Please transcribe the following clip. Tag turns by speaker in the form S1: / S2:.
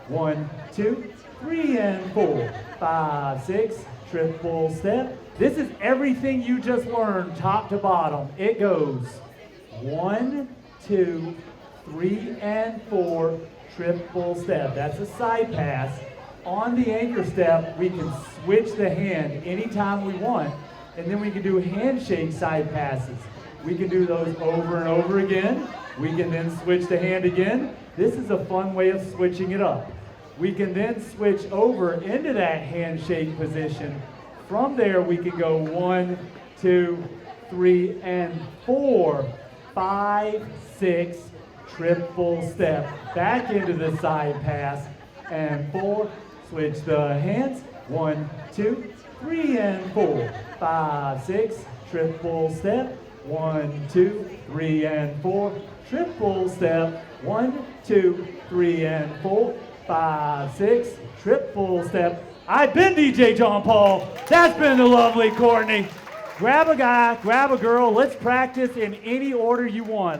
S1: 1, 2, 3, and 4, 5, 6, triple step. This is everything you just learned, top to bottom. It goes 1, 2, 3, and 4, triple step. That's a side pass. On the anchor step, we can switch the hand anytime we want, and then we can do handshake side passes. We can do those over and over again. We can then switch the hand again. This is a fun way of switching it up. We can then switch over into that handshake position. From there, we can go 1, 2, 3, and 4, 5, 6, triple step. Back into the side pass, and 4, switch the hands. 1, 2, 3, and 4, 5, 6, triple step. 1, 2, 3, and 4, triple step. 1, 2, 3, and 4, 5, 6, triple step. I've been DJ John Paul. That's been the lovely Kortnee. Grab a guy, grab a girl. Let's practice in any order you want.